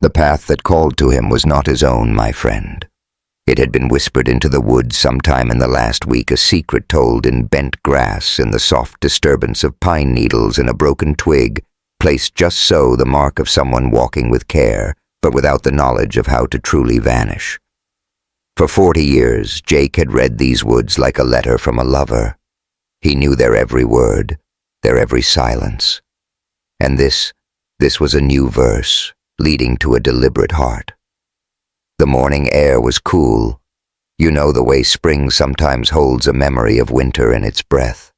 The path that called to him was not his own, my friend. It had been whispered into the woods sometime in the last week, a secret told in bent grass, in the soft disturbance of pine needles in a broken twig, placed just so the mark of someone walking with care, but without the knowledge of how to truly vanish. For 40 years, Jake had read these woods like a letter from a lover. He knew their every word, their every silence. And this was a new verse, leading to a deliberate heart. The morning air was cool. You know the way spring sometimes holds a memory of winter in its breath.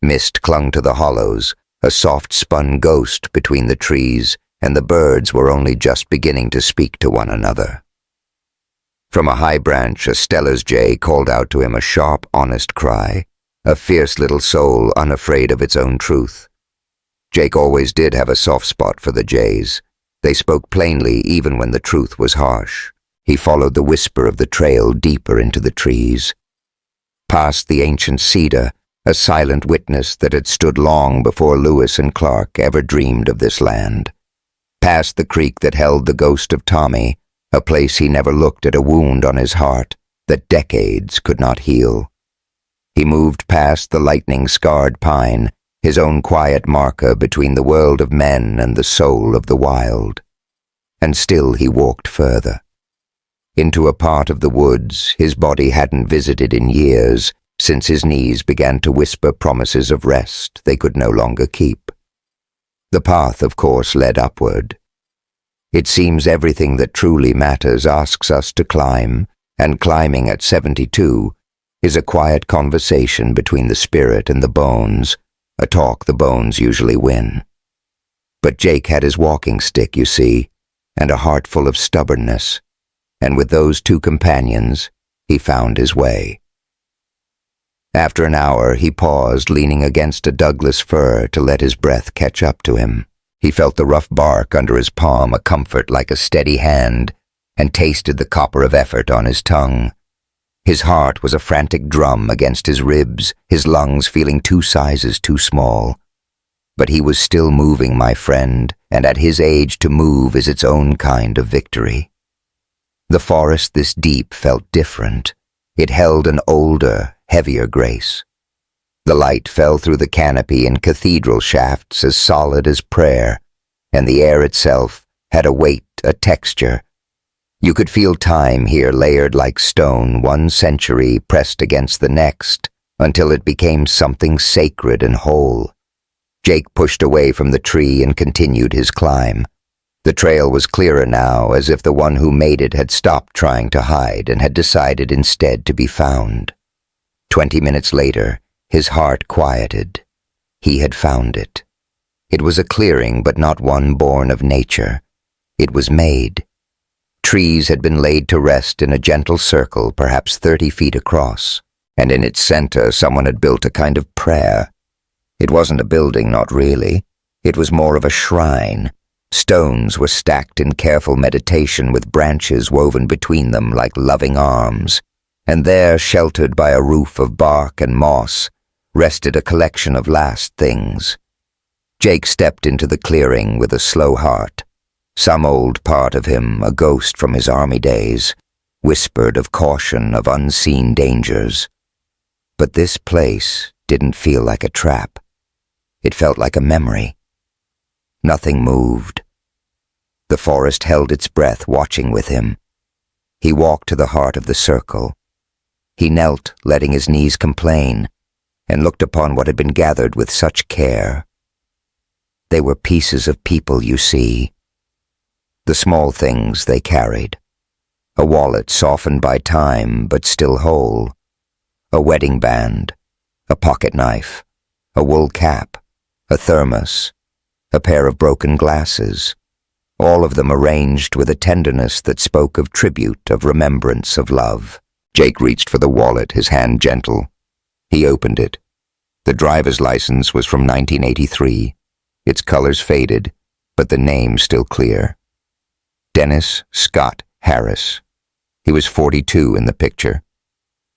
Mist clung to the hollows, a soft spun ghost between the trees, and the birds were only just beginning to speak to one another. From a high branch, a Steller's jay called out to him a sharp, honest cry, a fierce little soul unafraid of its own truth. Jake always did have a soft spot for the jays. They spoke plainly even when the truth was harsh. He followed the whisper of the trail deeper into the trees. Past the ancient cedar, a silent witness that had stood long before Lewis and Clark ever dreamed of this land. Past the creek that held the ghost of Tommy, a place he never looked at, a wound on his heart that decades could not heal. He moved past the lightning-scarred pine, his own quiet marker between the world of men and the soul of the wild. And still he walked further. Into a part of the woods his body hadn't visited in years, since his knees began to whisper promises of rest they could no longer keep. The path, of course, led upward. It seems everything that truly matters asks us to climb, and climbing at 72 is a quiet conversation between the spirit and the bones, a talk the bones usually win. But Jake had his walking stick, you see, and a heart full of stubbornness, and with those two companions, he found his way. After an hour, he paused, leaning against a Douglas fir to let his breath catch up to him. He felt the rough bark under his palm, a comfort like a steady hand, and tasted the copper of effort on his tongue. His heart was a frantic drum against his ribs, his lungs feeling 2 sizes too small. But he was still moving, my friend, and at his age to move is its own kind of victory. The forest this deep felt different. It held an older, heavier grace. The light fell through the canopy in cathedral shafts as solid as prayer, and the air itself had a weight, a texture. You could feel time here layered like stone, 1 century pressed against the next, until it became something sacred and whole. Jake pushed away from the tree and continued his climb. The trail was clearer now, as if the one who made it had stopped trying to hide and had decided instead to be found. 20 minutes later, his heart quieted. He had found it. It was a clearing, but not one born of nature. It was made. Trees had been laid to rest in a gentle circle, perhaps 30 feet across, and in its center someone had built a kind of prayer. It wasn't a building, not really. It was more of a shrine. Stones were stacked in careful meditation with branches woven between them like loving arms, and there, sheltered by a roof of bark and moss, rested a collection of last things. Jake stepped into the clearing with a slow heart. Some old part of him, a ghost from his army days, whispered of caution, of unseen dangers. But this place didn't feel like a trap. It felt like a memory. Nothing moved. The forest held its breath, watching with him. He walked to the heart of the circle. He knelt, letting his knees complain, and looked upon what had been gathered with such care. They were pieces of people, you see. The small things they carried. A wallet softened by time, but still whole. A wedding band. A pocket knife. A wool cap. A thermos. A pair of broken glasses. All of them arranged with a tenderness that spoke of tribute, of remembrance, of love. Jake reached for the wallet, his hand gentle. He opened it. The driver's license was from 1983. Its colors faded, but the name still clear. Dennis Scott Harris. He was 42 in the picture.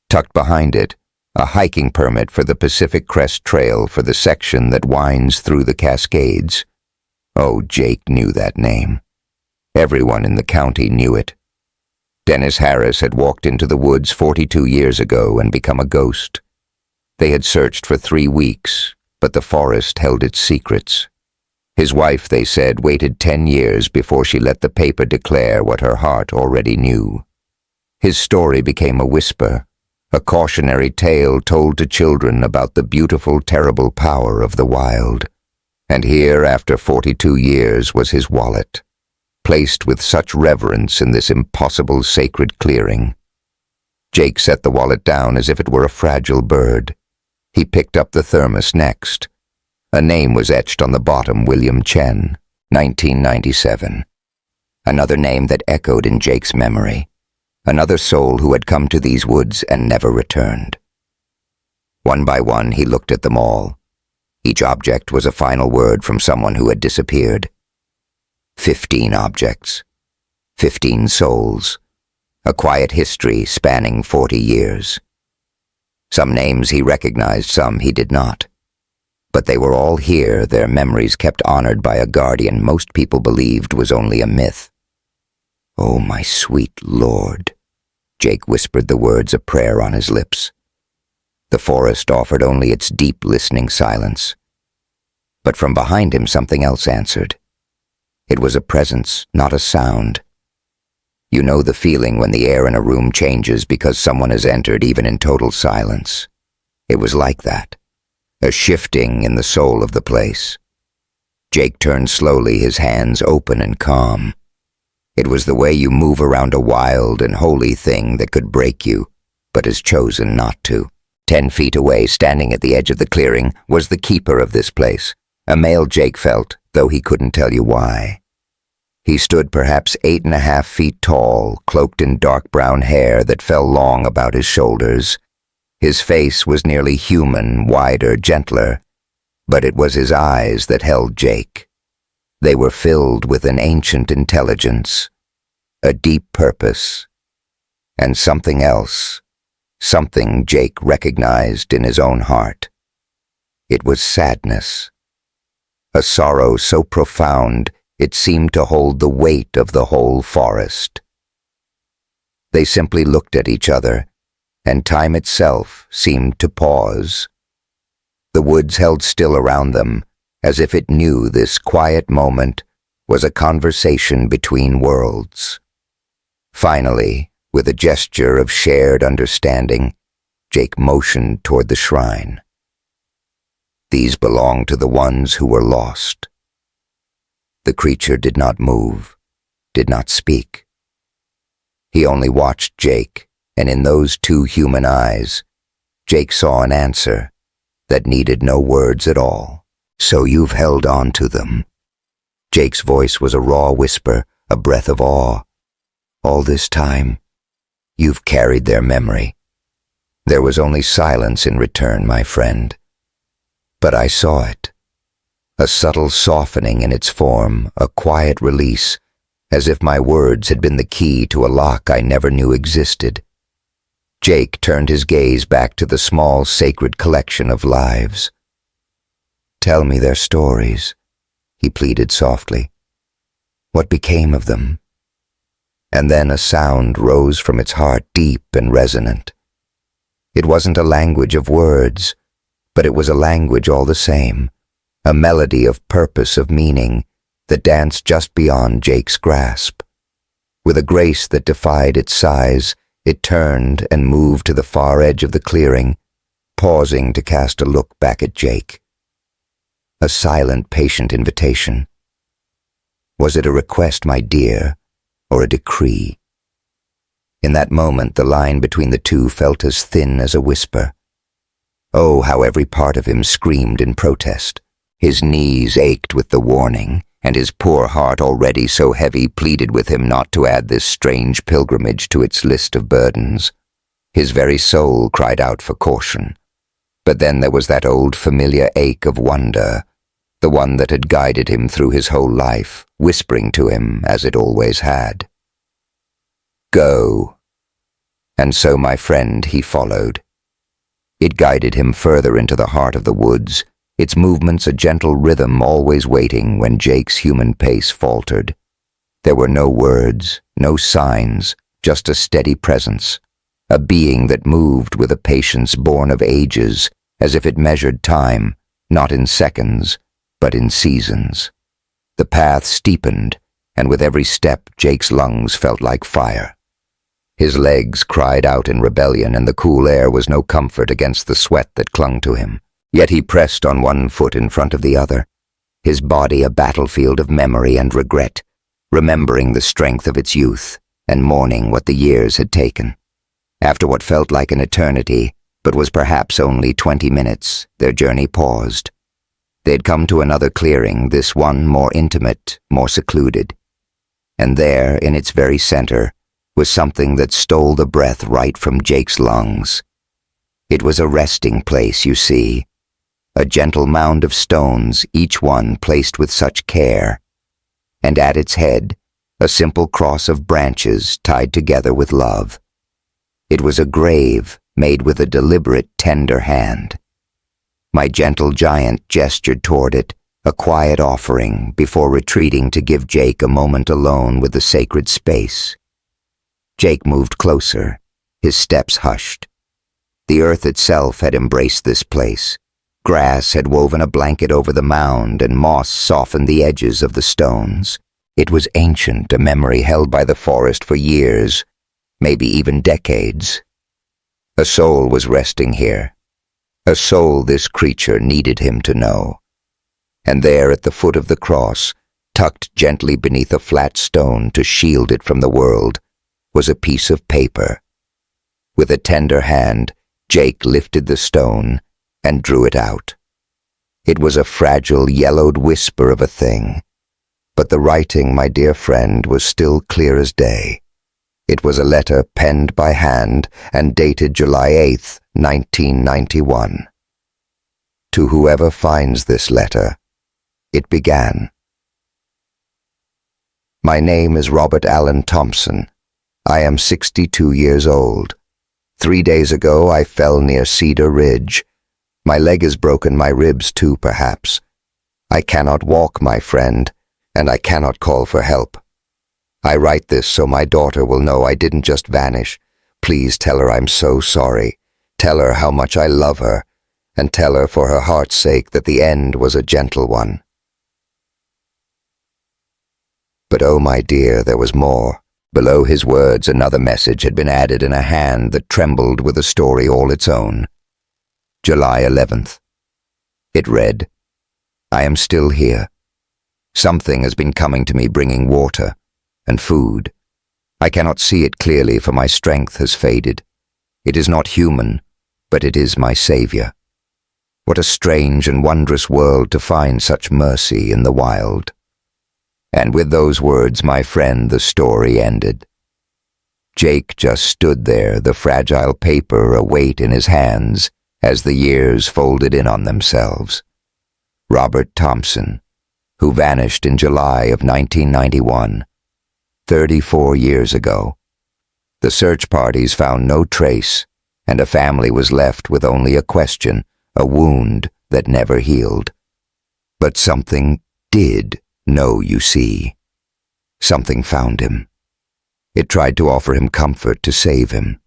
Tucked behind it, a hiking permit for the Pacific Crest Trail for the section that winds through the Cascades. Oh, Jake knew that name. Everyone in the county knew it. Dennis Harris had walked into the woods 42 years ago and become a ghost. They had searched for 3 weeks, but the forest held its secrets. His wife, they said, waited 10 years before she let the paper declare what her heart already knew. His story became a whisper, a cautionary tale told to children about the beautiful, terrible power of the wild. And here, after 42 years, was his wallet, placed with such reverence in this impossible sacred clearing. Jake set the wallet down as if it were a fragile bird. He picked up the thermos next. A name was etched on the bottom, William Chen, 1997. Another name that echoed in Jake's memory. Another soul who had come to these woods and never returned. One by one, he looked at them all. Each object was a final word from someone who had disappeared. 15 objects. 15 souls. A quiet history spanning 40 years. Some names he recognized, some he did not. But they were all here, their memories kept honored by a guardian most people believed was only a myth. "Oh, my sweet Lord," Jake whispered the words of prayer on his lips. The forest offered only its deep listening silence. But from behind him something else answered. It was a presence, not a sound. You know the feeling when the air in a room changes because someone has entered even in total silence. It was like that, a shifting in the soul of the place. Jake turned slowly, his hands open and calm. It was the way you move around a wild and holy thing that could break you, but has chosen not to. 10 feet away, standing at the edge of the clearing, was the keeper of this place, a male Jake felt, though he couldn't tell you why. He stood perhaps 8.5 feet tall, cloaked in dark brown hair that fell long about his shoulders. His face was nearly human, wider, gentler, but it was his eyes that held Jake. They were filled with an ancient intelligence, a deep purpose, and something else, something Jake recognized in his own heart. It was sadness, a sorrow so profound it seemed to hold the weight of the whole forest. They simply looked at each other, and time itself seemed to pause. The woods held still around them, as if it knew this quiet moment was a conversation between worlds. Finally, with a gesture of shared understanding, Jake motioned toward the shrine. These belonged to the ones who were lost. The creature did not move, did not speak. He only watched Jake, and in those 2 human eyes, Jake saw an answer that needed no words at all. "So you've held on to them." Jake's voice was a raw whisper, a breath of awe. "All this time, you've carried their memory." There was only silence in return, my friend. But I saw it. A subtle softening in its form, a quiet release, as if my words had been the key to a lock I never knew existed. Jake turned his gaze back to the small, sacred collection of lives. "Tell me their stories," he pleaded softly. "What became of them?" And then a sound rose from its heart, deep and resonant. It wasn't a language of words, but it was a language all the same, a melody of purpose, of meaning, that danced just beyond Jake's grasp. With a grace that defied its size, it turned and moved to the far edge of the clearing, pausing to cast a look back at Jake. A silent, patient invitation. Was it a request, my dear, or a decree? In that moment, the line between the two felt as thin as a whisper. Oh, how every part of him screamed in protest. His knees ached with the warning, and his poor heart, already so heavy, pleaded with him not to add this strange pilgrimage to its list of burdens. His very soul cried out for caution. But then there was that old familiar ache of wonder, the one that had guided him through his whole life, whispering to him, as it always had. "Go." And so, my friend, he followed. It guided him further into the heart of the woods, its movements a gentle rhythm, always waiting when Jake's human pace faltered. There were no words, no signs, just a steady presence, a being that moved with a patience born of ages, as if it measured time, not in seconds, but in seasons. The path steepened, and with every step Jake's lungs felt like fire. His legs cried out in rebellion, and the cool air was no comfort against the sweat that clung to him. Yet he pressed on one foot in front of the other, his body a battlefield of memory and regret, remembering the strength of its youth and mourning what the years had taken. After what felt like an eternity, but was perhaps only 20 minutes, their journey paused. They'd come to another clearing, this one more intimate, more secluded. And there, in its very center, was something that stole the breath right from Jake's lungs. It was a resting place, you see, a gentle mound of stones, each one placed with such care, and at its head, a simple cross of branches tied together with love. It was a grave made with a deliberate, tender hand. My gentle giant gestured toward it, a quiet offering before retreating to give Jake a moment alone with the sacred space. Jake moved closer, his steps hushed. The earth itself had embraced this place. Grass had woven a blanket over the mound, and moss softened the edges of the stones. It was ancient, a memory held by the forest for years, maybe even decades. A soul was resting here, a soul this creature needed him to know. And there at the foot of the cross, tucked gently beneath a flat stone to shield it from the world, was a piece of paper. With a tender hand, Jake lifted the stone and drew it out. It was a fragile, yellowed whisper of a thing, but the writing, my dear friend, was still clear as day. It was a letter penned by hand and dated July 8th, 1991. To whoever finds this letter, it began. My name is Robert Allen Thompson. I am 62 years old. 3 days ago I fell near Cedar Ridge. My leg is broken, my ribs too, perhaps. I cannot walk, my friend, and I cannot call for help. I write this so my daughter will know I didn't just vanish. Please tell her I'm so sorry. Tell her how much I love her, and tell her for her heart's sake that the end was a gentle one. But oh, my dear, there was more. Below his words, another message had been added in a hand that trembled with a story all its own. July 11th. It read, I am still here. Something has been coming to me bringing water and food. I cannot see it clearly, for my strength has faded. It is not human, but it is my savior. What a strange and wondrous world to find such mercy in the wild. And with those words, my friend, the story ended. Jake just stood there, the fragile paper a weight in his hands as the years folded in on themselves. Robert Thompson, who vanished in July of 1991, 34 years ago. The search parties found no trace, and a family was left with only a question, a wound that never healed. But something did know, you see. Something found him. It tried to offer him comfort, to save him.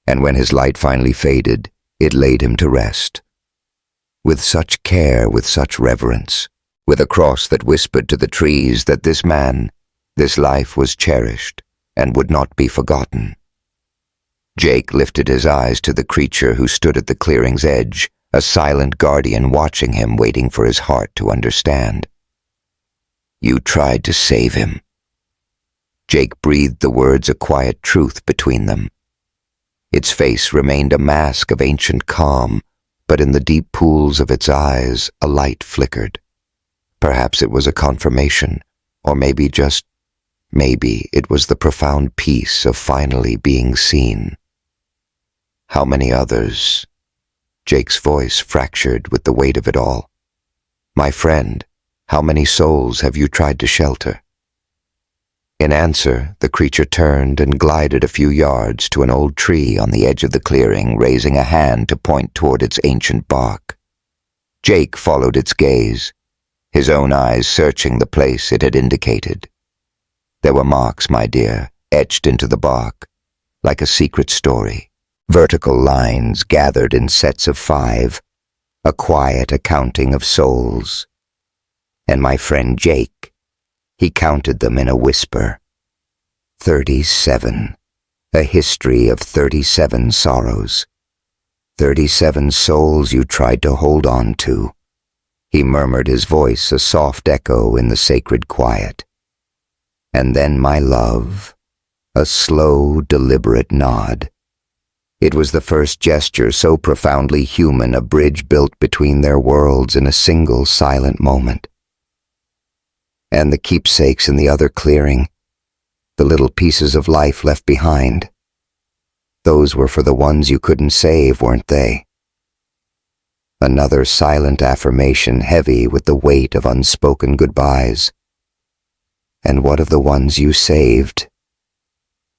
And when his light finally faded, it laid him to rest. With such care, with such reverence, with a cross that whispered to the trees that this man, this life was cherished and would not be forgotten. Jake lifted his eyes to the creature who stood at the clearing's edge, a silent guardian watching him, waiting for his heart to understand. You tried to save him. Jake breathed the words, a quiet truth between them. Its face remained a mask of ancient calm, but in the deep pools of its eyes a light flickered. Perhaps it was a confirmation, or maybe it was the profound peace of finally being seen. How many others? Jake's voice fractured with the weight of it all. My friend, how many souls have you tried to shelter? In answer, the creature turned and glided a few yards to an old tree on the edge of the clearing, raising a hand to point toward its ancient bark. Jake followed its gaze, his own eyes searching the place it had indicated. There were marks, my dear, etched into the bark, like a secret story. Vertical lines gathered in sets of 5, a quiet accounting of souls. And my friend Jake, he counted them in a whisper. 37. A history of 37 sorrows. 37 souls you tried to hold on to. He murmured, his voice a soft echo in the sacred quiet. And then, my love, a slow, deliberate nod. It was the first gesture so profoundly human, a bridge built between their worlds in a single silent moment. And the keepsakes in the other clearing, the little pieces of life left behind. Those were for the ones you couldn't save, weren't they? Another silent affirmation, heavy with the weight of unspoken goodbyes. And what of the ones you saved?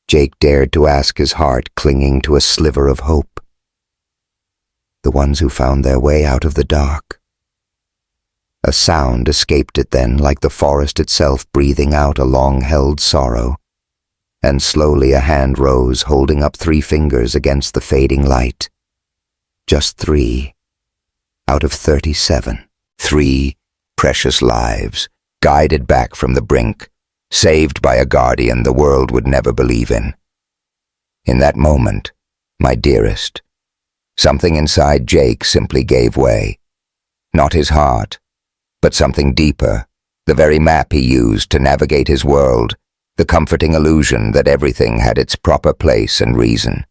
Jake dared to ask, his heart clinging to a sliver of hope. The ones who found their way out of the dark. A sound escaped it then, like the forest itself breathing out a long-held sorrow. And slowly a hand rose, holding up 3 fingers against the fading light. Just 3, out of 37. 3 precious lives, guided back from the brink, saved by a guardian the world would never believe in. In that moment, my dearest, something inside Jake simply gave way. Not his heart, but something deeper, the very map he used to navigate his world, the comforting illusion that everything had its proper place and reason.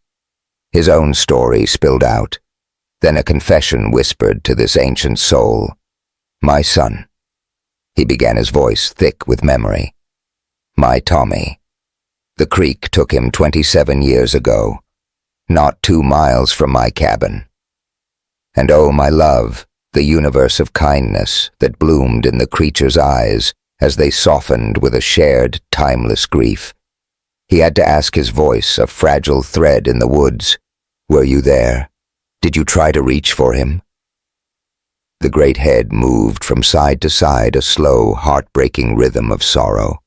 His own story spilled out, then a confession whispered to this ancient soul. My son. He began, his voice thick with memory. My Tommy. The creek took him 27 years ago, not 2 miles from my cabin. And oh, my love, the universe of kindness that bloomed in the creature's eyes as they softened with a shared, timeless grief. He had to ask, his voice a fragile thread in the woods. Were you there? Did you try to reach for him? The great head moved from side to side, a slow, heartbreaking rhythm of sorrow.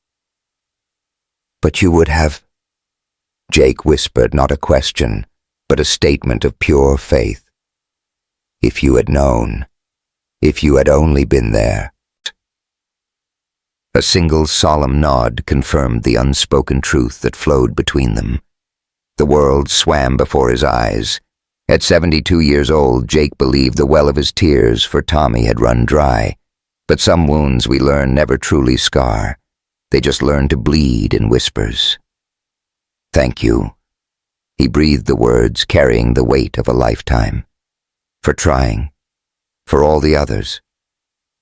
But you would have... Jake whispered, not a question, but a statement of pure faith. If you had known, if you had only been there. A single solemn nod confirmed the unspoken truth that flowed between them. The world swam before his eyes. At 72 years old, Jake believed the well of his tears for Tommy had run dry. But some wounds, we learn, never truly scar. They just learn to bleed in whispers. Thank you. He breathed the words, carrying the weight of a lifetime. For trying. For all the others.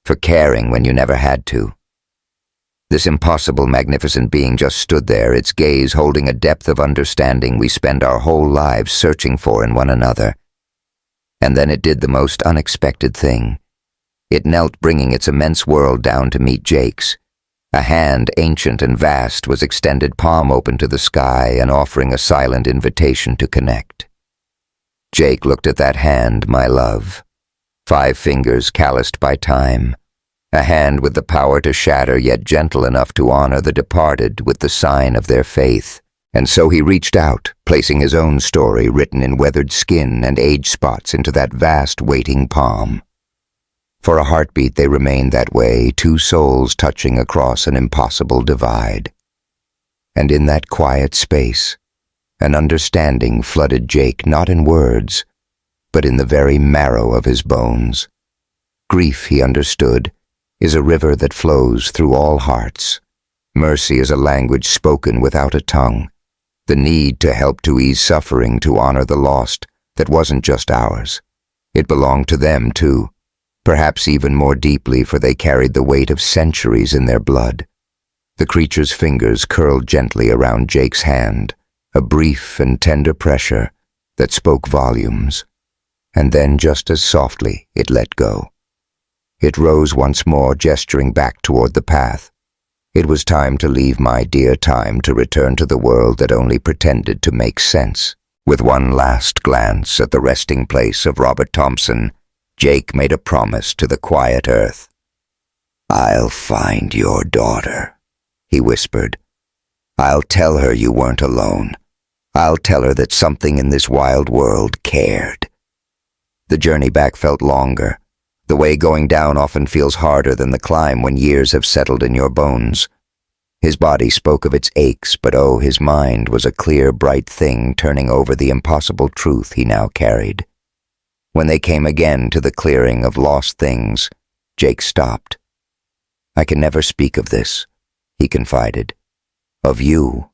For caring when you never had to. This impossible, magnificent being just stood there, its gaze holding a depth of understanding we spend our whole lives searching for in one another. And then it did the most unexpected thing. It knelt, bringing its immense world down to meet Jake's. A hand, ancient and vast, was extended, palm open to the sky, and offering a silent invitation to connect. Jake looked at that hand, my love. 5 fingers calloused by time. A hand with the power to shatter, yet gentle enough to honor the departed with the sign of their faith. And so he reached out, placing his own story written in weathered skin and age spots into that vast, waiting palm. For a heartbeat they remained that way, 2 souls touching across an impossible divide. And in that quiet space, an understanding flooded Jake, not in words, but in the very marrow of his bones. Grief, he understood, is a river that flows through all hearts. Mercy is a language spoken without a tongue. The need to help, to ease suffering, to honor the lost, that wasn't just ours. It belonged to them too, perhaps even more deeply, for they carried the weight of centuries in their blood. The creature's fingers curled gently around Jake's hand, a brief and tender pressure that spoke volumes. And then, just as softly, it let go. It rose once more, gesturing back toward the path. It was time to leave, my dear, time to return to the world that only pretended to make sense. With one last glance at the resting place of Robert Thompson, Jake made a promise to the quiet earth. I'll find your daughter, he whispered, I'll tell her you weren't alone. I'll tell her that something in this wild world cared. The journey back felt longer. The way going down often feels harder than the climb when years have settled in your bones. His body spoke of its aches, but oh, his mind was a clear, bright thing turning over the impossible truth he now carried. When they came again to the clearing of lost things, Jake stopped. I can never speak of this, he confided. Of you.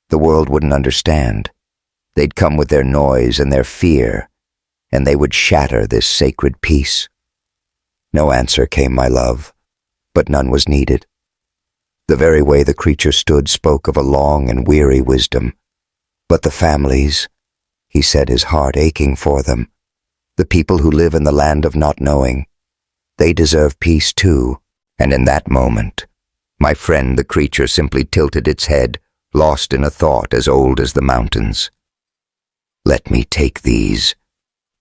The world wouldn't understand. They'd come with their noise and their fear, and they would shatter this sacred peace. No answer came, my love, but none was needed. The very way the creature stood spoke of a long and weary wisdom. But the families, he said, his heart aching for them, the people who live in the land of not knowing, they deserve peace too. And in that moment, my friend the creature simply tilted its head, lost in a thought as old as the mountains. Let me take these,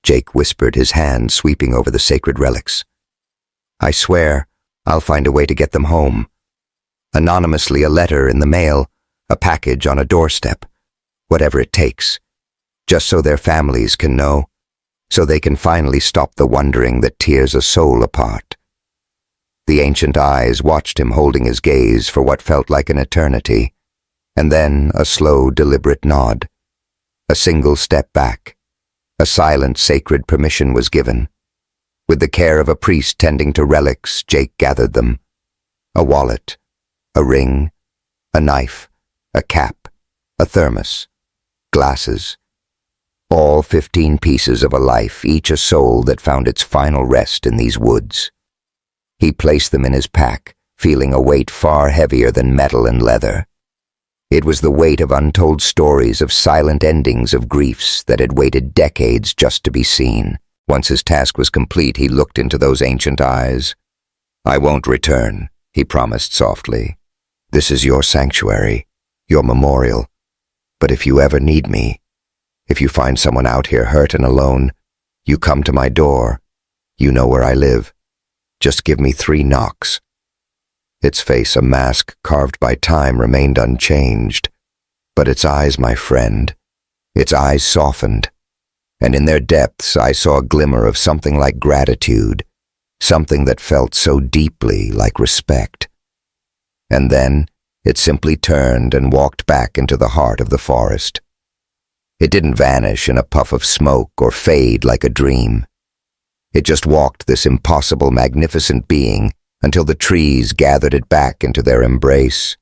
Jake whispered, his hand sweeping over the sacred relics. I swear, I'll find a way to get them home. Anonymously, a letter in the mail, a package on a doorstep, whatever it takes, just so their families can know, so they can finally stop the wondering that tears a soul apart. The ancient eyes watched him, holding his gaze for what felt like an eternity, and then a slow, deliberate nod. A single step back. A silent, sacred permission was given. With the care of a priest tending to relics, Jake gathered them. A wallet, a ring, a knife, a cap, a thermos, glasses. All 15 pieces of a life, each a soul that found its final rest in these woods. He placed them in his pack, feeling a weight far heavier than metal and leather. It was the weight of untold stories, of silent endings, of griefs that had waited decades just to be seen. Once his task was complete, he looked into those ancient eyes. I won't return, he promised softly. This is your sanctuary, your memorial. But if you ever need me, if you find someone out here hurt and alone, you come to my door. You know where I live. Just give me 3 knocks. Its face, a mask carved by time, remained unchanged. But its eyes, my friend, its eyes softened. And in their depths I saw a glimmer of something like gratitude, something that felt so deeply like respect. And then it simply turned and walked back into the heart of the forest. It didn't vanish in a puff of smoke or fade like a dream. It just walked, this impossible, magnificent being, until the trees gathered it back into their embrace,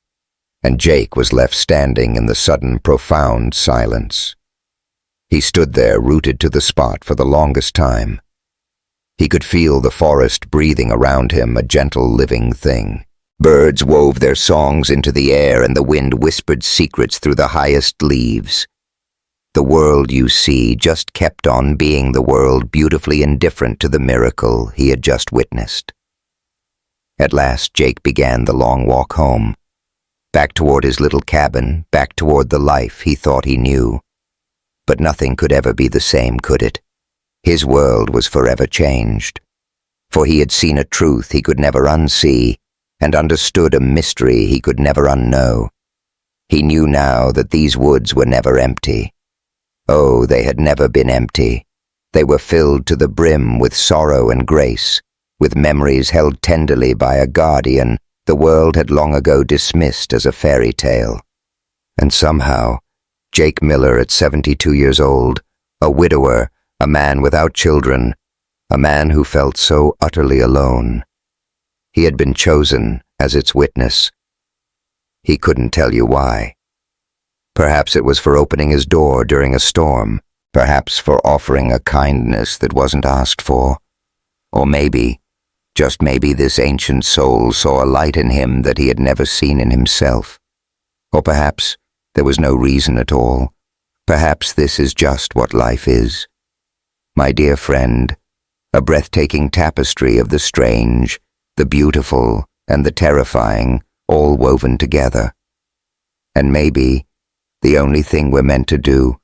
and Jake was left standing in the sudden, profound silence. He stood there, rooted to the spot for the longest time. He could feel the forest breathing around him, a gentle, living thing. Birds wove their songs into the air, and the wind whispered secrets through the highest leaves. The world, you see, just kept on being the world, beautifully indifferent to the miracle he had just witnessed. At last, Jake began the long walk home, back toward his little cabin, back toward the life he thought he knew. But nothing could ever be the same, could it? His world was forever changed. For he had seen a truth he could never unsee, and understood a mystery he could never unknow. He knew now that these woods were never empty. Oh, they had never been empty. They were filled to the brim with sorrow and grace, with memories held tenderly by a guardian the world had long ago dismissed as a fairy tale. And somehow, Jake Miller, at 72 years old, a widower, a man without children, a man who felt so utterly alone. He had been chosen as its witness. He couldn't tell you why. Perhaps it was for opening his door during a storm, perhaps for offering a kindness that wasn't asked for. Or maybe, just maybe, this ancient soul saw a light in him that he had never seen in himself. Or perhaps there was no reason at all. Perhaps this is just what life is. My dear friend, a breathtaking tapestry of the strange, the beautiful, and the terrifying, all woven together. And maybe the only thing we're meant to do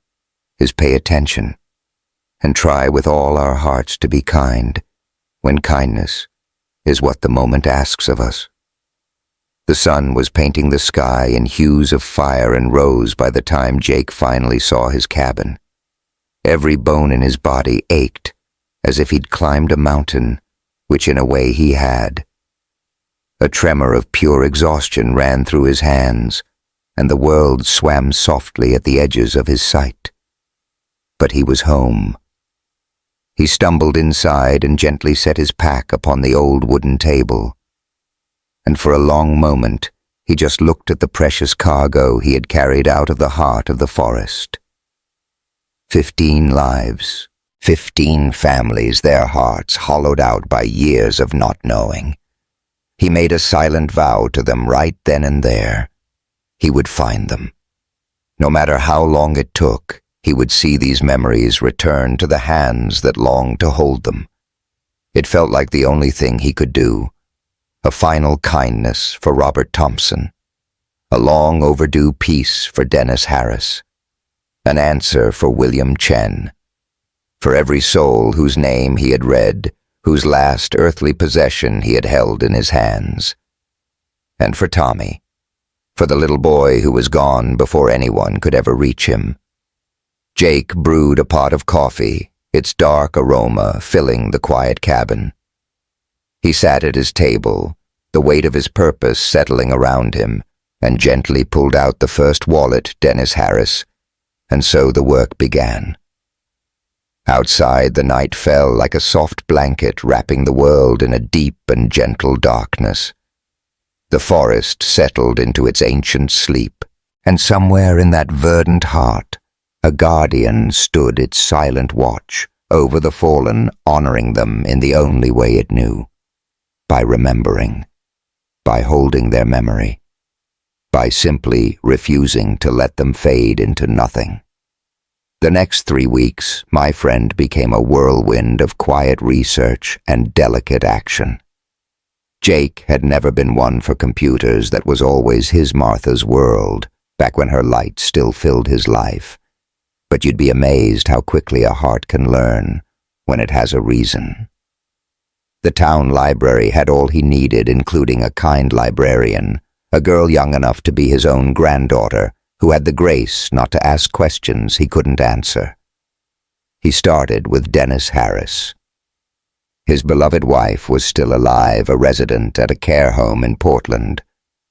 is pay attention and try with all our hearts to be kind, when kindness is what the moment asks of us. The sun was painting the sky in hues of fire and rose by the time Jake finally saw his cabin. Every bone in his body ached, as if he'd climbed a mountain, which in a way he had. A tremor of pure exhaustion ran through his hands, and the world swam softly at the edges of his sight. But he was home. He stumbled inside and gently set his pack upon the old wooden table. And for a long moment, he just looked at the precious cargo he had carried out of the heart of the forest. 15 lives, 15 families, their hearts hollowed out by years of not knowing. He made a silent vow to them right then and there. He would find them. No matter how long it took, he would see these memories return to the hands that longed to hold them. It felt like the only thing he could do. A final kindness for Robert Thompson. A long overdue peace for Dennis Harris. An answer for William Chen. For every soul whose name he had read, whose last earthly possession he had held in his hands. And for Tommy. For the little boy who was gone before anyone could ever reach him. Jake brewed a pot of coffee, its dark aroma filling the quiet cabin. He sat at his table, the weight of his purpose settling around him, and gently pulled out the first wallet, Dennis Harris, and so the work began. Outside, the night fell like a soft blanket wrapping the world in a deep and gentle darkness. The forest settled into its ancient sleep, and somewhere in that verdant heart, a guardian stood its silent watch over the fallen, honoring them in the only way it knew. By remembering, by holding their memory, by simply refusing to let them fade into nothing. The next 3 weeks, my friend became a whirlwind of quiet research and delicate action. Jake had never been one for computers. That was always his Martha's world, back when her light still filled his life. But you'd be amazed how quickly a heart can learn when it has a reason. The town library had all he needed, including a kind librarian, a girl young enough to be his own granddaughter, who had the grace not to ask questions he couldn't answer. He started with Dennis Harris. His beloved wife was still alive, a resident at a care home in Portland.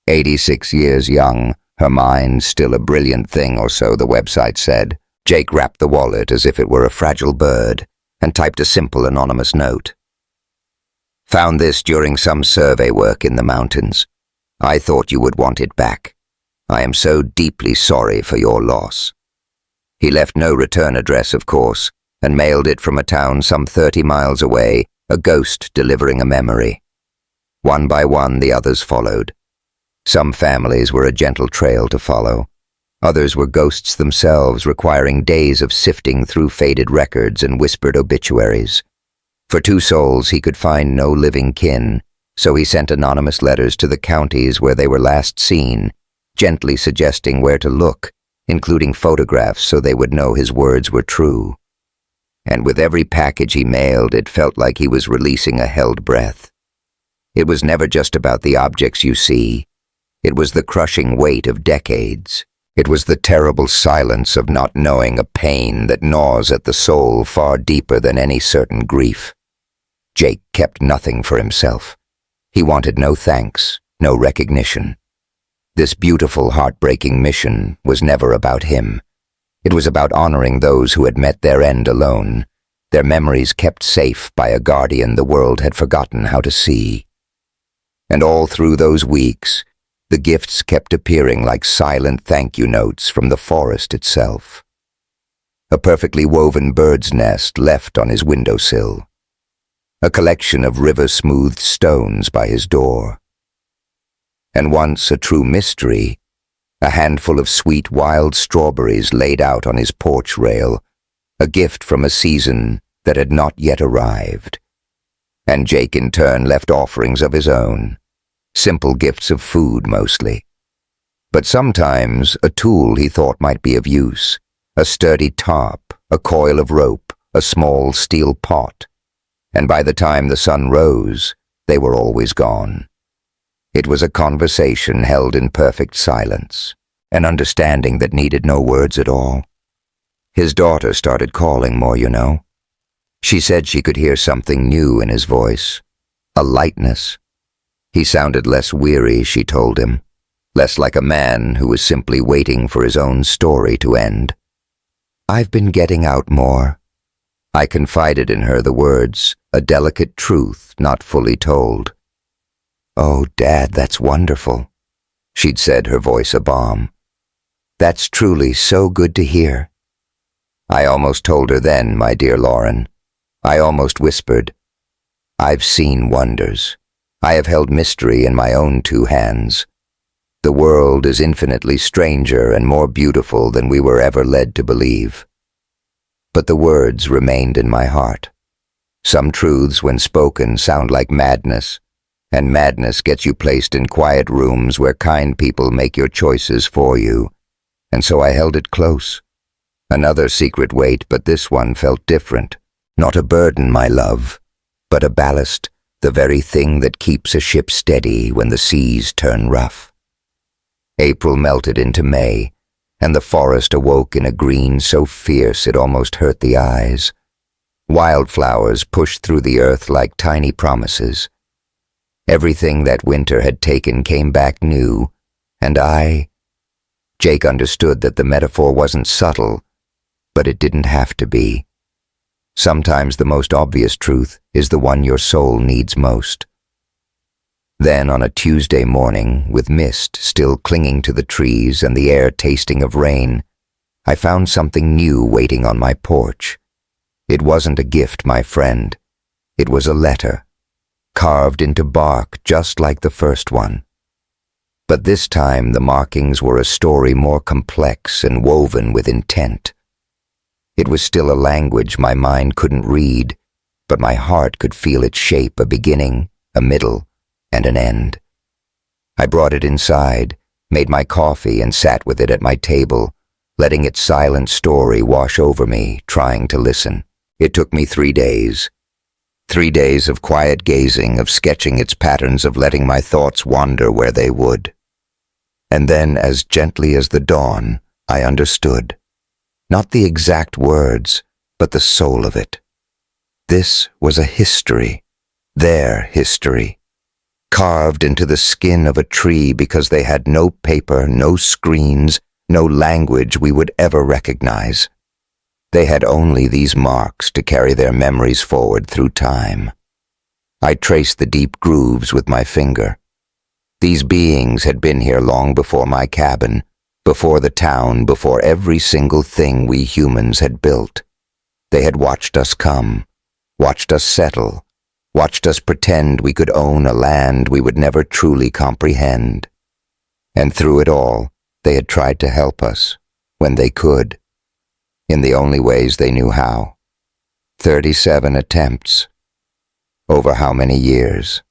86 years young, her mind still a brilliant thing, or so the website said. Jake wrapped the wallet as if it were a fragile bird and typed a simple anonymous note. Found this during some survey work in the mountains. I thought you would want it back. I am so deeply sorry for your loss. He left no return address, of course, and mailed it from a town some 30 miles away, a ghost delivering a memory. One by one, the others followed. Some families were a gentle trail to follow. Others were ghosts themselves, requiring days of sifting through faded records and whispered obituaries. For 2 souls he could find no living kin, so he sent anonymous letters to the counties where they were last seen, gently suggesting where to look, including photographs so they would know his words were true. And with every package he mailed, it felt like he was releasing a held breath. It was never just about the objects you see. It was the crushing weight of decades. It was the terrible silence of not knowing, a pain that gnaws at the soul far deeper than any certain grief. Jake kept nothing for himself. He wanted no thanks, no recognition. This beautiful, heartbreaking mission was never about him. It was about honoring those who had met their end alone, their memories kept safe by a guardian the world had forgotten how to see. And all through those weeks, the gifts kept appearing like silent thank you notes from the forest itself. A perfectly woven bird's nest left on his windowsill. A collection of river-smoothed stones by his door. And once a true mystery, a handful of sweet wild strawberries laid out on his porch rail, a gift from a season that had not yet arrived. And Jake in turn left offerings of his own. Simple gifts of food, mostly. But sometimes a tool he thought might be of use, a sturdy tarp, a coil of rope, a small steel pot. And by the time the sun rose, they were always gone. It was a conversation held in perfect silence, an understanding that needed no words at all. His daughter started calling more, you know. She said she could hear something new in his voice, a lightness. He sounded less weary, she told him, less like a man who was simply waiting for his own story to end. "I've been getting out more." I confided in her the words, a delicate truth not fully told. "Oh, Dad, that's wonderful," she'd said, her voice a balm. "That's truly so good to hear." I almost told her then, my dear Lauren. I almost whispered, "I've seen wonders. I have held mystery in my own two hands. The world is infinitely stranger and more beautiful than we were ever led to believe." But the words remained in my heart. Some truths, when spoken, sound like madness, and madness gets you placed in quiet rooms where kind people make your choices for you, and so I held it close. Another secret weight, but this one felt different. Not a burden, my love, but a ballast, the very thing that keeps a ship steady when the seas turn rough. April melted into May, and the forest awoke in a green so fierce it almost hurt the eyes. Wildflowers pushed through the earth like tiny promises. Everything that winter had taken came back new, and Jake understood that the metaphor wasn't subtle, but it didn't have to be. Sometimes the most obvious truth is the one your soul needs most. Then on a Tuesday morning, with mist still clinging to the trees and the air tasting of rain, I found something new waiting on my porch. It wasn't a gift, my friend. It was a letter, carved into bark just like the first one. But this time the markings were a story more complex and woven with intent. It was still a language my mind couldn't read, but my heart could feel its shape, a beginning, a middle, and an end. I brought it inside, made my coffee, and sat with it at my table, letting its silent story wash over me, trying to listen. It took me 3 days. 3 days of quiet gazing, of sketching its patterns, of letting my thoughts wander where they would. And then, as gently as the dawn, I understood. Not the exact words, but the soul of it. This was a history, their history, carved into the skin of a tree because they had no paper, no screens, no language we would ever recognize. They had only these marks to carry their memories forward through time. I traced the deep grooves with my finger. These beings had been here long before my cabin, before the town, before every single thing we humans had built. They had watched us come, watched us settle, watched us pretend we could own a land we would never truly comprehend. And through it all, they had tried to help us, when they could, in the only ways they knew how. 37 attempts. Over how many years?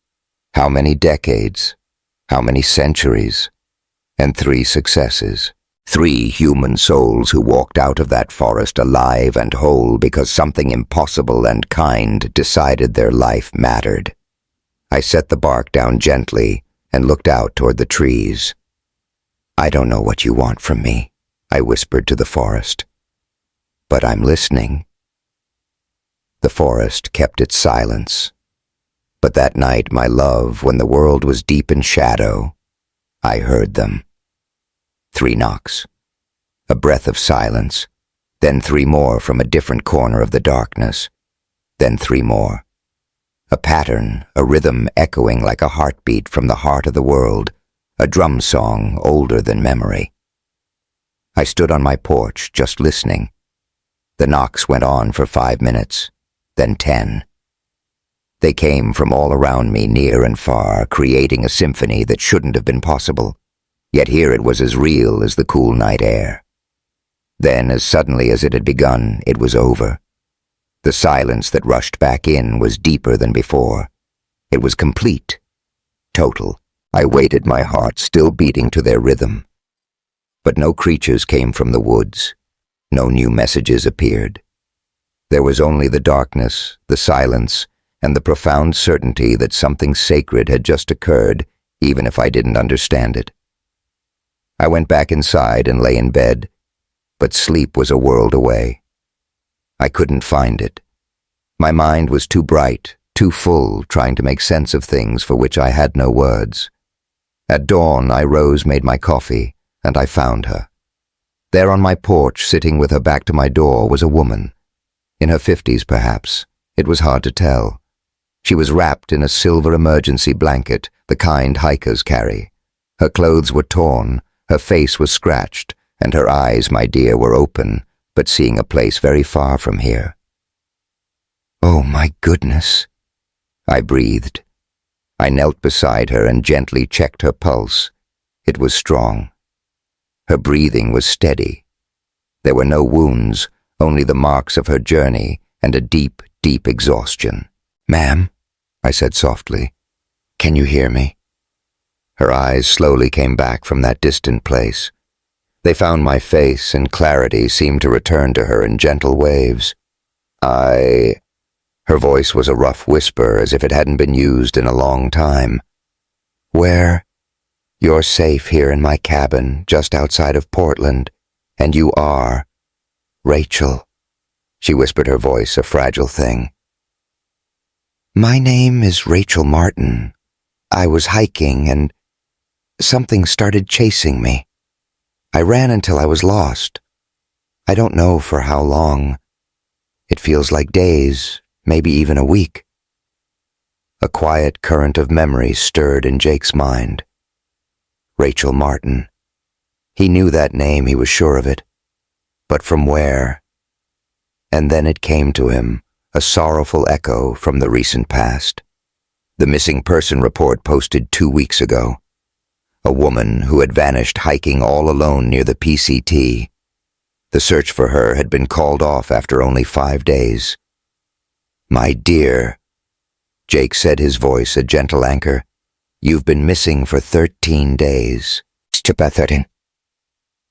How many decades? How many centuries? And 3 successes. 3 human souls who walked out of that forest alive and whole because something impossible and kind decided their life mattered. I set the bark down gently and looked out toward the trees. "I don't know what you want from me," I whispered to the forest. "But I'm listening." The forest kept its silence. But that night, my love, when the world was deep in shadow, I heard them. 3 knocks. A breath of silence. Then 3 more from a different corner of the darkness. Then 3 more. A pattern, a rhythm echoing like a heartbeat from the heart of the world, a drum song older than memory. I stood on my porch, just listening. The knocks went on for 5 minutes, then 10. They came from all around me, near and far, creating a symphony that shouldn't have been possible. Yet here it was as real as the cool night air. Then, as suddenly as it had begun, it was over. The silence that rushed back in was deeper than before. It was complete, total. I waited, my heart still beating to their rhythm. But no creatures came from the woods. No new messages appeared. There was only the darkness, the silence, and the profound certainty that something sacred had just occurred, even if I didn't understand it. I went back inside and lay in bed, but sleep was a world away. I couldn't find it. My mind was too bright, too full, trying to make sense of things for which I had no words. At dawn, I rose, made my coffee, and I found her. There on my porch, sitting with her back to my door, was a woman. In her 50s, perhaps. It was hard to tell. She was wrapped in a silver emergency blanket, the kind hikers carry. Her clothes were torn, her face was scratched, and her eyes, my dear, were open, but seeing a place very far from here. "Oh, my goodness," I breathed. I knelt beside her and gently checked her pulse. It was strong. Her breathing was steady. There were no wounds, only the marks of her journey and a deep, deep exhaustion. "Ma'am," I said softly, "can you hear me?" Her eyes slowly came back from that distant place. They found my face, and clarity seemed to return to her in gentle waves. Her voice was a rough whisper, as if it hadn't been used in a long time. "Where? You're safe here in my cabin, just outside of Portland, and you are Rachel," she whispered, her voice a fragile thing. "My name is Rachel Martin. I was hiking, and something started chasing me. I ran until I was lost. I don't know for how long. It feels like days, maybe even a week." A quiet current of memory stirred in Jake's mind. Rachel Martin. He knew that name, he was sure of it. But from where? And then it came to him, a sorrowful echo from the recent past. The missing person report posted 2 weeks ago. A woman who had vanished hiking all alone near the PCT. The search for her had been called off after only 5 days. "My dear," Jake said, his voice a gentle anchor, "you've been missing for 13 days.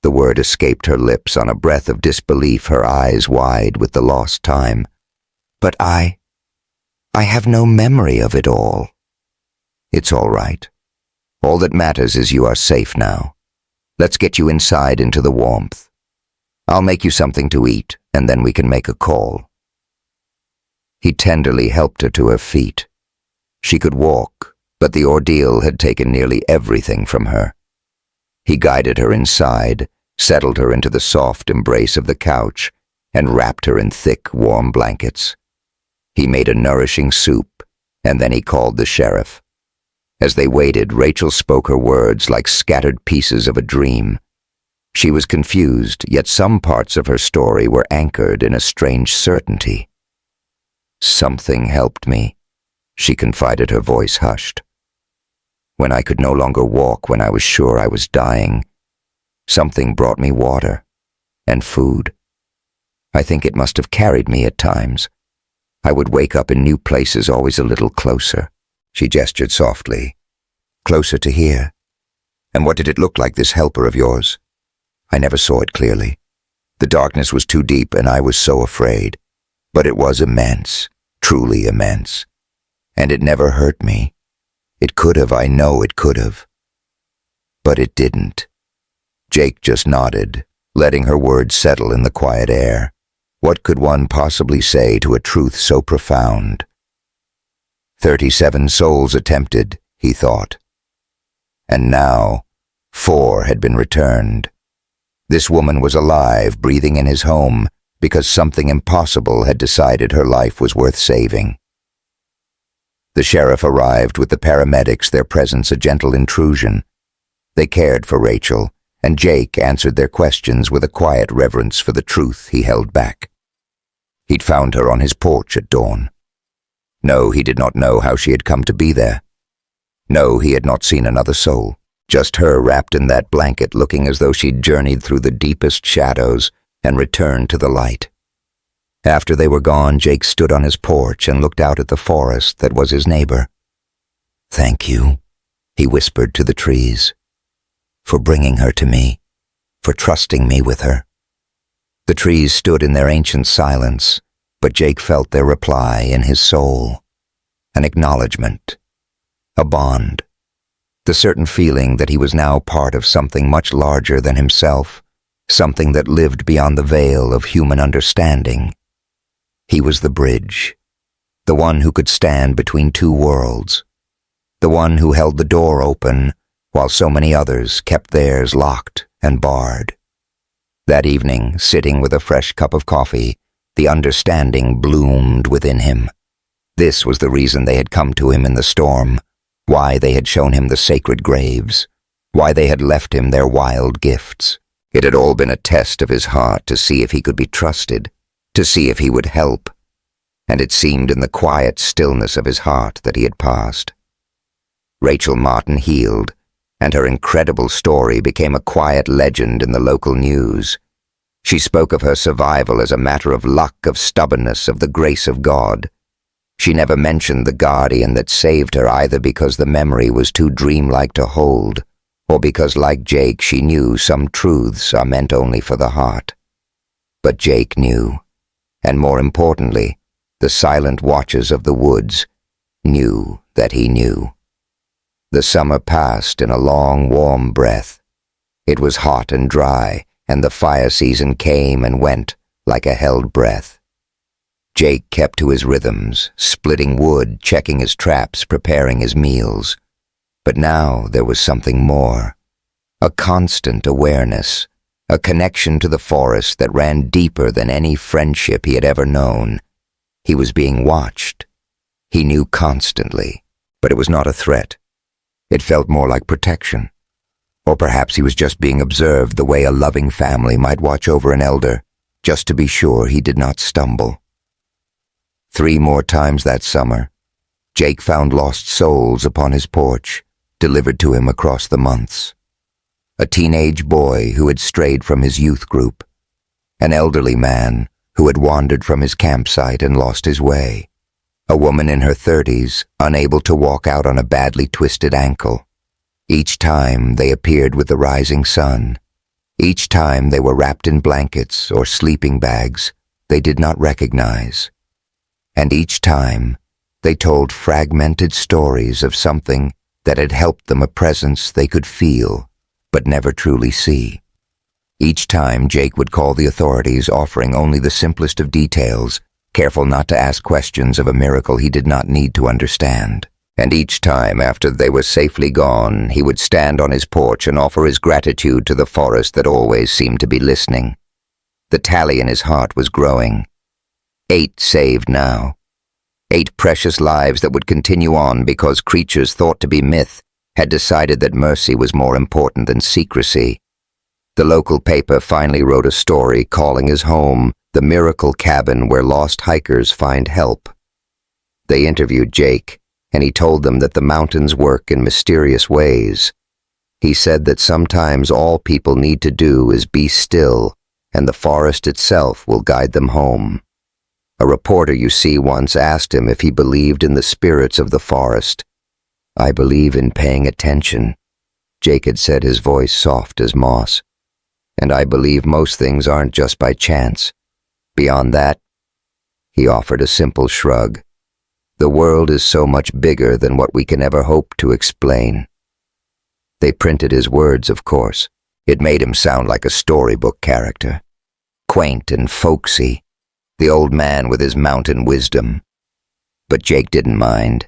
The word escaped her lips on a breath of disbelief, her eyes wide with the lost time. "But I have no memory of it all." "It's all right. All that matters is you are safe now. Let's get you inside into the warmth. I'll make you something to eat, and then we can make a call." He tenderly helped her to her feet. She could walk, but the ordeal had taken nearly everything from her. He guided her inside, settled her into the soft embrace of the couch, and wrapped her in thick, warm blankets. He made a nourishing soup, and then he called the sheriff. As they waited, Rachel spoke her words like scattered pieces of a dream. She was confused, yet some parts of her story were anchored in a strange certainty. "Something helped me," she confided, her voice hushed. "When I could no longer walk, when I was sure I was dying, something brought me water and food. I think it must have carried me at times. I would wake up in new places, always a little closer." She gestured softly. "Closer to here? And what did it look like, this helper of yours?" "I never saw it clearly. The darkness was too deep, and I was so afraid. But it was immense, truly immense. And it never hurt me. It could have, I know it could have. But it didn't." Jake just nodded, letting her words settle in the quiet air. What could one possibly say to a truth so profound? 37 souls attempted, he thought. And now, 4 had been returned. This woman was alive, breathing in his home, because something impossible had decided her life was worth saving. The sheriff arrived with the paramedics, their presence a gentle intrusion. They cared for Rachel, and Jake answered their questions with a quiet reverence for the truth he held back. He'd found her on his porch at dawn. No, he did not know how she had come to be there. No, he had not seen another soul, just her wrapped in that blanket, looking as though she'd journeyed through the deepest shadows and returned to the light. After they were gone, Jake stood on his porch and looked out at the forest that was his neighbor. "Thank you," he whispered to the trees, "for bringing her to me, for trusting me with her." The trees stood in their ancient silence, but Jake felt their reply in his soul. An acknowledgement. A bond. The certain feeling that he was now part of something much larger than himself, something that lived beyond the veil of human understanding. He was the bridge, the one who could stand between two worlds, the one who held the door open while so many others kept theirs locked and barred. That evening, sitting with a fresh cup of coffee, the understanding bloomed within him. This was the reason they had come to him in the storm, why they had shown him the sacred graves, why they had left him their wild gifts. It had all been a test of his heart to see if he could be trusted, to see if he would help, and it seemed in the quiet stillness of his heart that he had passed. Rachel Martin healed, and her incredible story became a quiet legend in the local news. She spoke of her survival as a matter of luck, of stubbornness, of the grace of God. She never mentioned the guardian that saved her, either because the memory was too dreamlike to hold, or because, like Jake, she knew some truths are meant only for the heart. But Jake knew, and more importantly, the silent watchers of the woods knew that he knew. The summer passed in a long, warm breath. It was hot and dry, and the fire season came and went like a held breath. Jake kept to his rhythms, splitting wood, checking his traps, preparing his meals. But now there was something more, a constant awareness, a connection to the forest that ran deeper than any friendship he had ever known. He was being watched. He knew constantly, but it was not a threat. It felt more like protection. Or perhaps he was just being observed the way a loving family might watch over an elder, just to be sure he did not stumble. 3 more times that summer, Jake found lost souls upon his porch, delivered to him across the months. A teenage boy who had strayed from his youth group, an elderly man who had wandered from his campsite and lost his way, a woman in her 30s unable to walk out on a badly twisted ankle. Each time they appeared with the rising sun. Each time they were wrapped in blankets or sleeping bags they did not recognize. And each time they told fragmented stories of something that had helped them, a presence they could feel but never truly see. Each time Jake would call the authorities, offering only the simplest of details, careful not to ask questions of a miracle he did not need to understand. And each time after they were safely gone, he would stand on his porch and offer his gratitude to the forest that always seemed to be listening. The tally in his heart was growing. 8 saved now. 8 precious lives that would continue on because creatures thought to be myth had decided that mercy was more important than secrecy. The local paper finally wrote a story calling his home the miracle cabin where lost hikers find help. They interviewed Jake, and he told them that the mountains work in mysterious ways. He said that sometimes all people need to do is be still, and the forest itself will guide them home. A reporter, you see, once asked him if he believed in the spirits of the forest. "I believe in paying attention," Jake had said, his voice soft as moss. "And I believe most things aren't just by chance. Beyond that," he offered a simple shrug, "the world is so much bigger than what we can ever hope to explain." They printed his words, of course. It made him sound like a storybook character. Quaint and folksy, the old man with his mountain wisdom. But Jake didn't mind.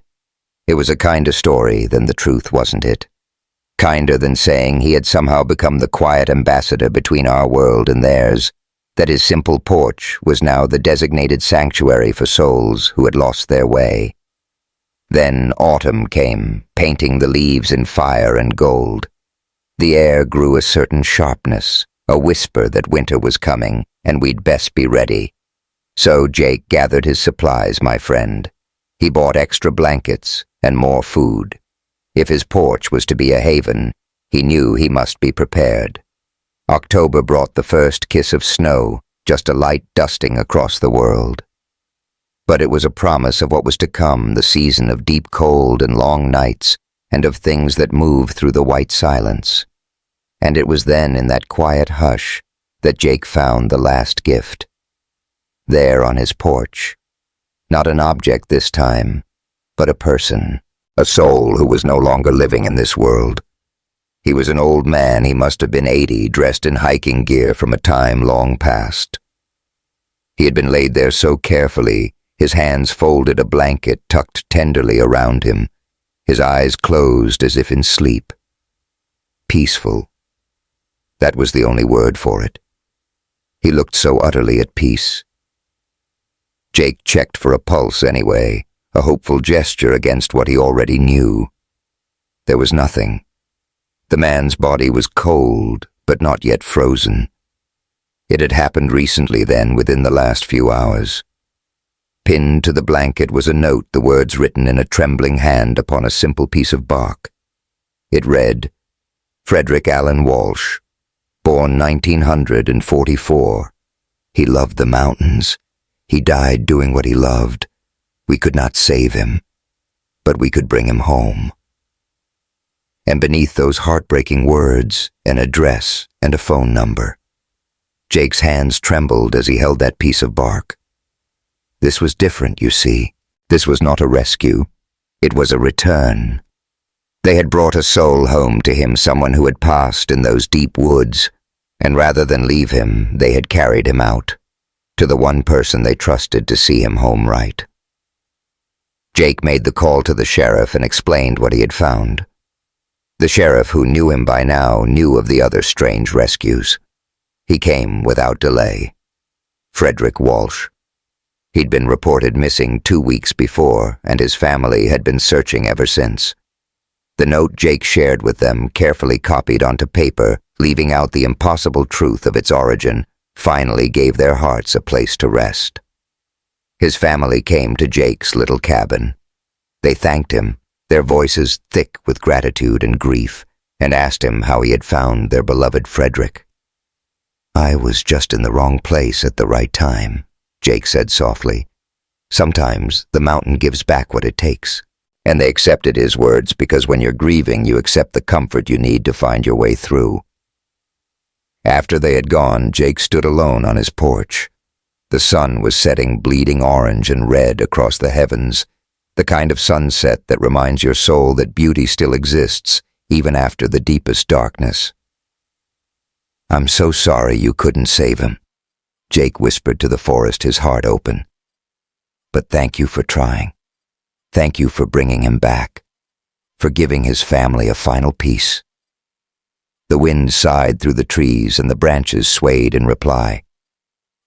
It was a kinder story than the truth, wasn't it? Kinder than saying he had somehow become the quiet ambassador between our world and theirs, that his simple porch was now the designated sanctuary for souls who had lost their way. Then autumn came, painting the leaves in fire and gold. The air grew a certain sharpness, a whisper that winter was coming, and we'd best be ready. So Jake gathered his supplies, my friend. He bought extra blankets and more food. If his porch was to be a haven, he knew he must be prepared. October brought the first kiss of snow, just a light dusting across the world. But it was a promise of what was to come, the season of deep cold and long nights, and of things that move through the white silence. And it was then, in that quiet hush, that Jake found the last gift. There on his porch, not an object this time, but a person, a soul who was no longer living in this world. He was an old man, he must have been 80, dressed in hiking gear from a time long past. He had been laid there so carefully, his hands folded, a blanket tucked tenderly around him, his eyes closed as if in sleep. Peaceful. That was the only word for it. He looked so utterly at peace. Jake checked for a pulse anyway, a hopeful gesture against what he already knew. There was nothing. The man's body was cold, but not yet frozen. It had happened recently then, within the last few hours. Pinned to the blanket was a note, the words written in a trembling hand upon a simple piece of bark. It read, Frederick Allen Walsh, born 1944. He loved the mountains. He died doing what he loved. We could not save him, but we could bring him home. And beneath those heartbreaking words, an address and a phone number. Jake's hands trembled as he held that piece of bark. This was different, you see. This was not a rescue. It was a return. They had brought a soul home to him, someone who had passed in those deep woods, and rather than leave him, they had carried him out, to the one person they trusted to see him home right. Jake made the call to the sheriff and explained what he had found. The sheriff, who knew him by now, knew of the other strange rescues. He came without delay. Frederick Walsh. He'd been reported missing 2 weeks before, and his family had been searching ever since. The note Jake shared with them, carefully copied onto paper, leaving out the impossible truth of its origin, finally gave their hearts a place to rest. His family came to Jake's little cabin. They thanked him, their voices thick with gratitude and grief, and asked him how he had found their beloved Frederick. I was just in the wrong place at the right time, Jake said softly. Sometimes the mountain gives back what it takes. And they accepted his words because when you're grieving, you accept the comfort you need to find your way through. After they had gone, Jake stood alone on his porch. The sun was setting bleeding orange and red across the heavens, the kind of sunset that reminds your soul that beauty still exists, even after the deepest darkness. I'm so sorry you couldn't save him, Jake whispered to the forest, his heart open. But thank you for trying. Thank you for bringing him back, for giving his family a final peace. The wind sighed through the trees and the branches swayed in reply.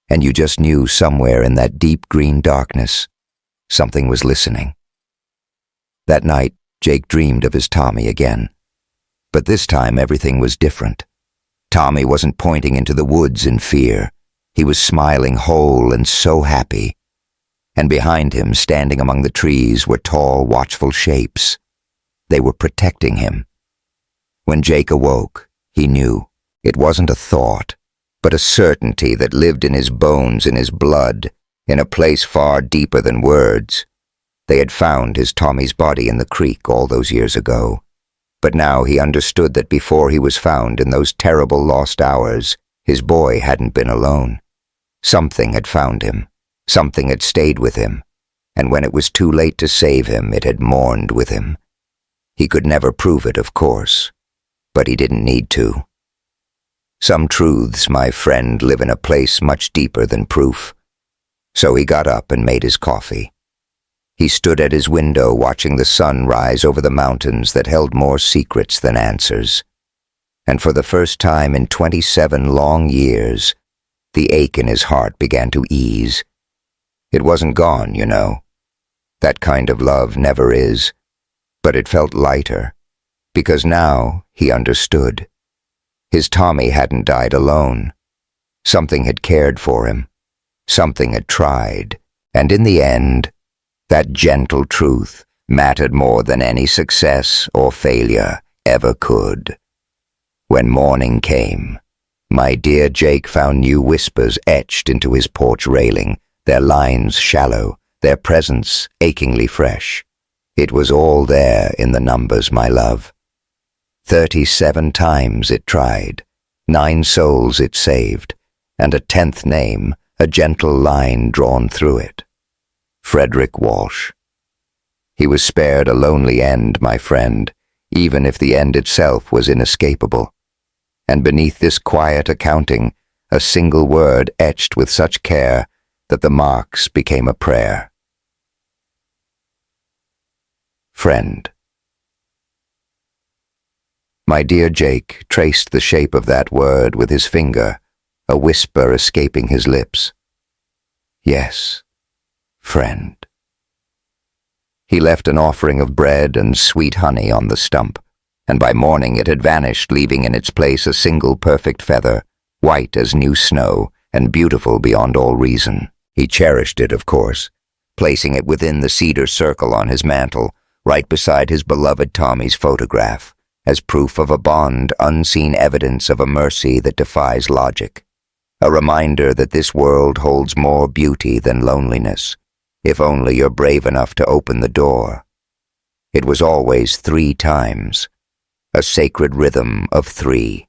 And you just knew somewhere in that deep green darkness, something was listening. That night, Jake dreamed of his Tommy again. But this time everything was different. Tommy wasn't pointing into the woods in fear. He was smiling whole and so happy. And behind him, standing among the trees, were tall, watchful shapes. They were protecting him. When Jake awoke, he knew. It wasn't a thought, but a certainty that lived in his bones, in his blood, in a place far deeper than words. They had found his Tommy's body in the creek all those years ago. But now he understood that before he was found in those terrible lost hours, his boy hadn't been alone. Something had found him. Something had stayed with him, and when it was too late to save him, it had mourned with him. He could never prove it, of course, but he didn't need to. Some truths, my friend, live in a place much deeper than proof. So he got up and made his coffee. He stood at his window watching the sun rise over the mountains that held more secrets than answers. And for the first time in 27 long years, the ache in his heart began to ease. It wasn't gone, you know. That kind of love never is. But it felt lighter, because now he understood. His Tommy hadn't died alone. Something had cared for him. Something had tried. And in the end, that gentle truth mattered more than any success or failure ever could. When morning came, my dear Jake found new whispers etched into his porch railing, their lines shallow, their presence achingly fresh. It was all there in the numbers, my love. 37 times it tried, 9 souls it saved, and a 10th name, a gentle line drawn through it. Frederick Walsh. He was spared a lonely end, my friend, even if the end itself was inescapable. And beneath this quiet accounting, a single word etched with such care that the marks became a prayer. Friend. My dear Jake traced the shape of that word with his finger, a whisper escaping his lips. Yes, friend. He left an offering of bread and sweet honey on the stump, and by morning it had vanished, leaving in its place a single perfect feather, white as new snow and beautiful beyond all reason. He cherished it, of course, placing it within the cedar circle on his mantel, right beside his beloved Tommy's photograph, as proof of a bond, unseen evidence of a mercy that defies logic. A reminder that this world holds more beauty than loneliness, if only you're brave enough to open the door. It was always 3 times, a sacred rhythm of 3.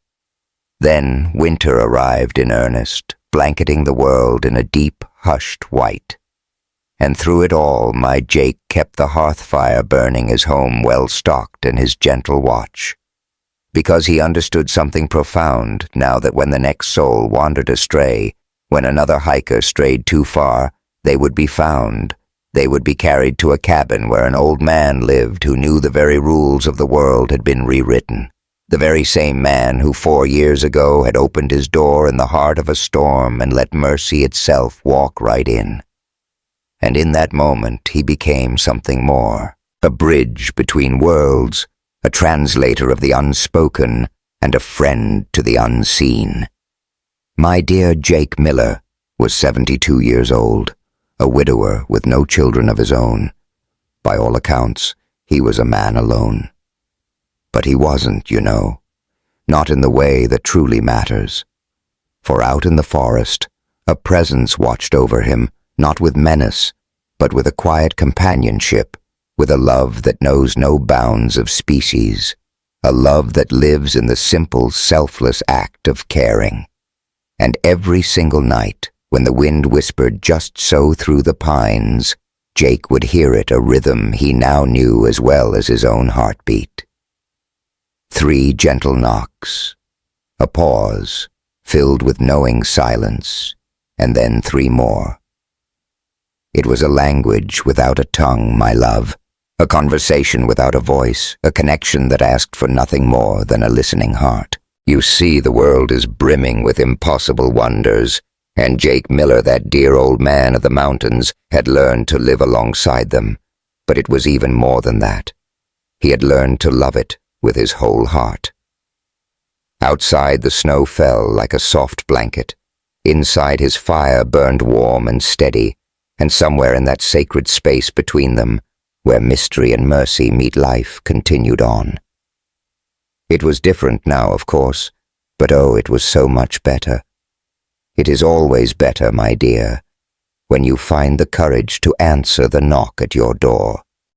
Then winter arrived in earnest, blanketing the world in a deep, hushed white. And through it all, my Jake kept the hearth fire burning, his home well stocked and his gentle watch. Because he understood something profound, now that when the next soul wandered astray, when another hiker strayed too far, they would be found. They would be carried to a cabin where an old man lived who knew the very rules of the world had been rewritten. The very same man who 4 years ago had opened his door in the heart of a storm and let mercy itself walk right in. And in that moment he became something more, a bridge between worlds, a translator of the unspoken and a friend to the unseen. My dear Jake Miller was 72 years old, a widower with no children of his own. By all accounts, he was a man alone. But he wasn't, you know, not in the way that truly matters. For out in the forest, a presence watched over him, not with menace, but with a quiet companionship, with a love that knows no bounds of species, a love that lives in the simple, selfless act of caring. And every single night, when the wind whispered just so through the pines, Jake would hear it, a rhythm he now knew as well as his own heartbeat. 3 gentle knocks, a pause, filled with knowing silence, and then 3 more. It was a language without a tongue, my love, a conversation without a voice, a connection that asked for nothing more than a listening heart. You see, the world is brimming with impossible wonders, and Jake Miller, that dear old man of the mountains, had learned to live alongside them. But it was even more than that. He had learned to love it with his whole heart. Outside, the snow fell like a soft blanket. Inside, his fire burned warm and steady, and somewhere in that sacred space between them, where mystery and mercy meet life, continued on. It was different now, of course, but oh, it was so much better. It is always better, my dear, when you find the courage to answer the knock at your door.